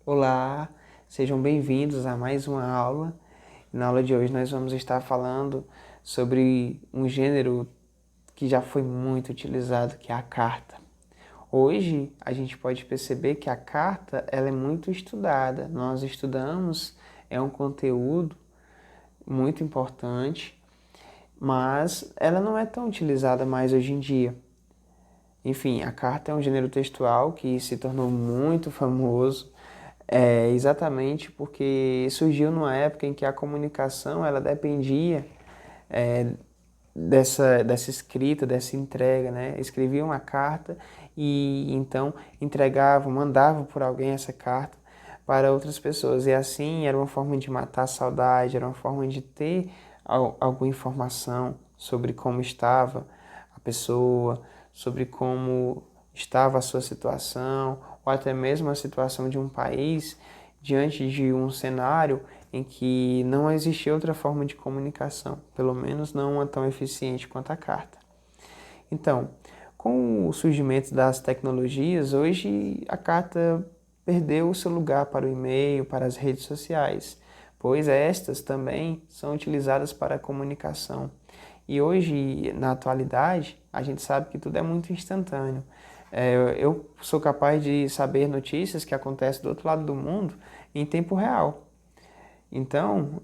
Olá, sejam bem-vindos a mais uma aula. Na aula de hoje nós vamos estar falando sobre um gênero que já foi muito utilizado, que é a carta. Hoje a gente pode perceber que a carta ela é muito estudada. Nós estudamos, é um conteúdo muito importante, mas ela não é tão utilizada mais hoje em dia. Enfim, a carta é um gênero textual que se tornou muito famoso, exatamente porque surgiu numa época em que a comunicação ela dependia é, dessa escrita, dessa entrega, né? Escrevia uma carta e então entregavam, mandavam por alguém essa carta para outras pessoas. E assim era uma forma de matar a saudade, era uma forma de ter alguma informação sobre como estava a pessoa, sobre como estava a sua situação, ou até mesmo a situação de um país diante de um cenário em que não existia outra forma de comunicação, pelo menos não uma tão eficiente quanto a carta. Então, com o surgimento das tecnologias, hoje a carta perdeu o seu lugar para o e-mail, para as redes sociais, pois estas também são utilizadas para a comunicação. E hoje, na atualidade, a gente sabe que tudo é muito instantâneo. Eu sou capaz de saber notícias que acontecem do outro lado do mundo em tempo real. Então,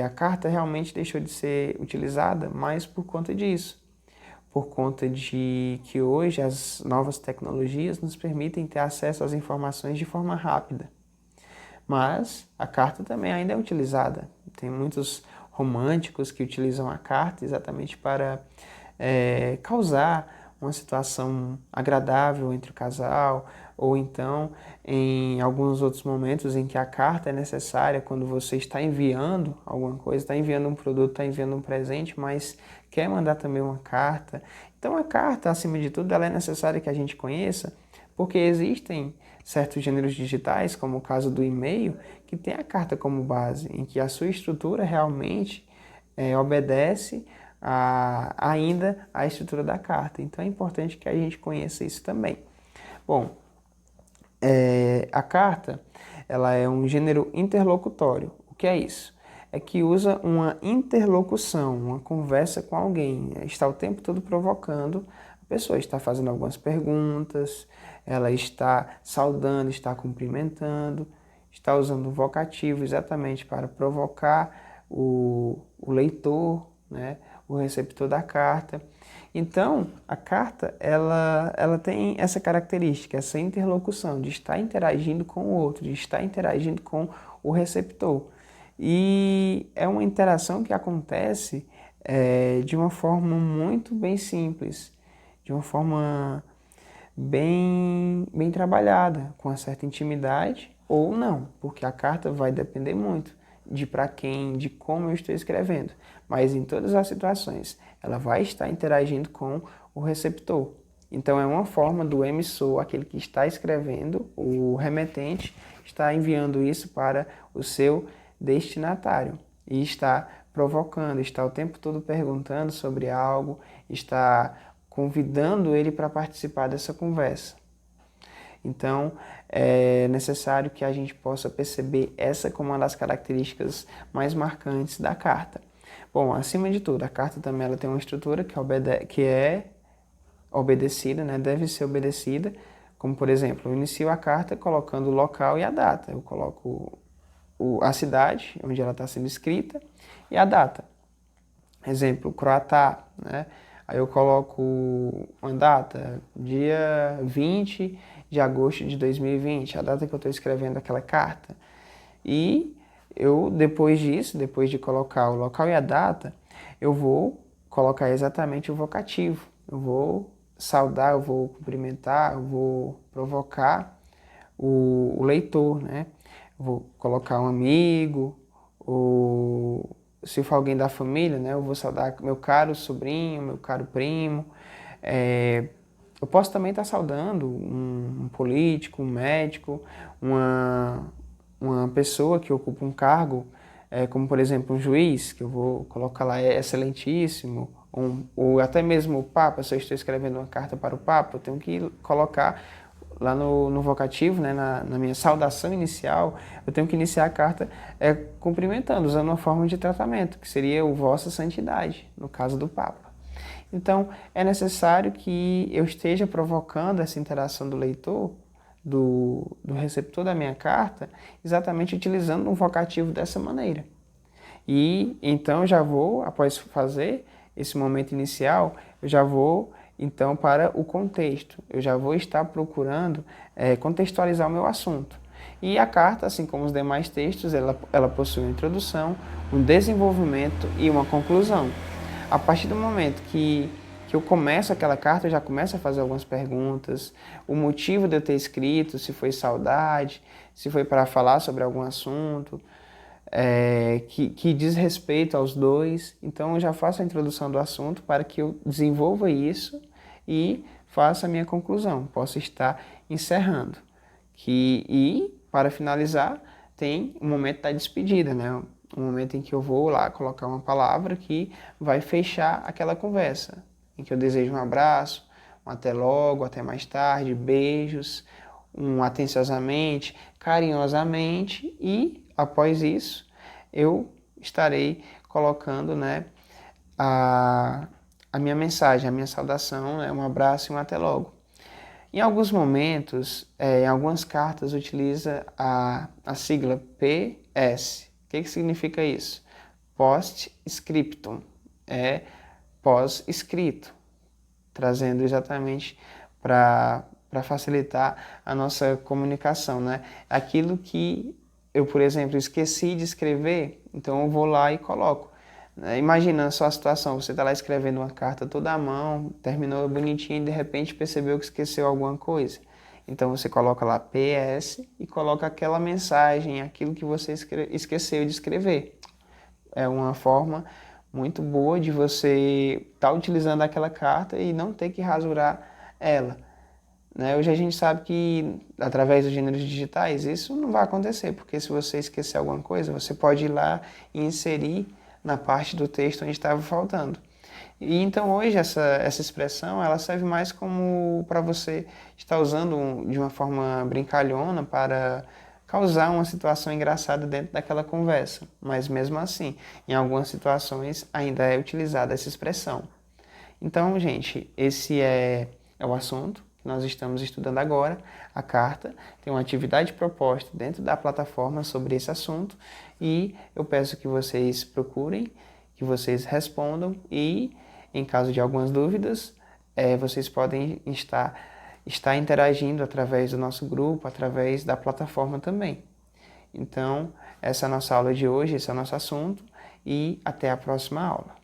a carta realmente deixou de ser utilizada mais por conta disso, por conta de que hoje as novas tecnologias nos permitem ter acesso às informações de forma rápida. Mas a carta também ainda é utilizada. Tem muitos românticos que utilizam a carta exatamente para causar uma situação agradável entre o casal, ou então em alguns outros momentos em que a carta é necessária, quando você está enviando alguma coisa, está enviando um produto, está enviando um presente, mas quer mandar também uma carta. Então a carta, acima de tudo, ela é necessária que a gente conheça, porque existem certos gêneros digitais, como o caso do e-mail, que tem a carta como base, em que a sua estrutura realmente obedece ainda à estrutura da carta. Então é importante que a gente conheça isso também. Bom, a carta ela é um gênero interlocutório. O que é isso? É que usa uma interlocução, uma conversa com alguém. Está o tempo todo provocando, a pessoa está fazendo algumas perguntas, ela está saudando, está cumprimentando, está usando o vocativo exatamente para provocar o leitor, né, o receptor da carta. Então, a carta, ela tem essa característica, essa interlocução, de estar interagindo com o outro, de estar interagindo com o receptor. E é uma interação que acontece de uma forma muito bem simples, de uma forma bem trabalhada, com uma certa intimidade ou não, porque a carta vai depender muito de para quem, de como eu estou escrevendo. Mas em todas as situações, ela vai estar interagindo com o receptor. Então é uma forma do emissor, aquele que está escrevendo, o remetente, está enviando isso para o seu destinatário e está provocando, está o tempo todo perguntando sobre algo, está convidando ele para participar dessa conversa. Então, é necessário que a gente possa perceber essa como uma das características mais marcantes da carta. Bom, acima de tudo, a carta também ela tem uma estrutura que é obedecida, né? Deve ser obedecida, como por exemplo, eu inicio a carta colocando o local e a data. Eu coloco a cidade onde ela está sendo escrita e a data. Exemplo, Croatá, né? Aí eu coloco uma data, dia 20 de agosto de 2020, a data que eu estou escrevendo aquela carta. E eu, depois disso, depois de colocar o local e a data, eu vou colocar exatamente o vocativo. Eu vou saudar, eu vou cumprimentar, eu vou provocar o leitor, né? Eu vou colocar um amigo, ou se for alguém da família, né? Eu vou saudar meu caro sobrinho, meu caro primo. Eu posso também estar saudando um político, um médico, uma, uma pessoa que ocupa um cargo, como por exemplo um juiz, que eu vou colocar lá excelentíssimo, ou até mesmo o Papa, se eu estou escrevendo uma carta para o Papa, eu tenho que colocar no vocativo, né, na minha saudação inicial, eu tenho que iniciar a carta cumprimentando, usando uma forma de tratamento, que seria o Vossa Santidade, no caso do Papa. Então, é necessário que eu esteja provocando essa interação do leitor, do receptor da minha carta, exatamente utilizando um vocativo dessa maneira. E então já vou, após fazer esse momento inicial, eu já vou então para o contexto. Eu já vou estar procurando contextualizar o meu assunto. E a carta, assim como os demais textos, ela possui uma introdução, um desenvolvimento e uma conclusão. A partir do momento que eu começo aquela carta, eu já começo a fazer algumas perguntas, o motivo de eu ter escrito, se foi saudade, se foi para falar sobre algum assunto, que diz respeito aos dois. Então eu já faço a introdução do assunto para que eu desenvolva isso e faça a minha conclusão, posso estar encerrando. E para finalizar, tem o momento da despedida, né? O momento em que eu vou lá colocar uma palavra que vai fechar aquela conversa, em que eu desejo um abraço, um até logo, até mais tarde, beijos, um atenciosamente, carinhosamente, e após isso eu estarei colocando, né, a minha mensagem, a minha saudação, né, um abraço e um até logo. Em alguns momentos, em algumas cartas, utiliza a sigla PS. O que significa isso? Post-scriptum, pós-escrito, trazendo exatamente para facilitar a nossa comunicação, né? Aquilo que eu, por exemplo, esqueci de escrever, então eu vou lá e coloco. Imagina a sua situação, você está lá escrevendo uma carta toda à mão, terminou bonitinho e de repente percebeu que esqueceu alguma coisa. Então você coloca lá PS e coloca aquela mensagem, aquilo que você esqueceu de escrever. É uma forma muito boa de você estar utilizando aquela carta e não ter que rasurar ela. Hoje a gente sabe que, através dos gêneros digitais, isso não vai acontecer, porque se você esquecer alguma coisa, você pode ir lá e inserir na parte do texto onde estava faltando. E então hoje essa expressão ela serve mais como para você estar usando de uma forma brincalhona para causar uma situação engraçada dentro daquela conversa. Mas mesmo assim, em algumas situações ainda é utilizada essa expressão. Então, gente, esse é o assunto que nós estamos estudando agora. A carta tem uma atividade proposta dentro da plataforma sobre esse assunto e eu peço que vocês procurem, que vocês respondam e, em caso de algumas dúvidas, vocês podem estar interagindo através do nosso grupo, através da plataforma também. Então, essa é a nossa aula de hoje, esse é o nosso assunto e até a próxima aula.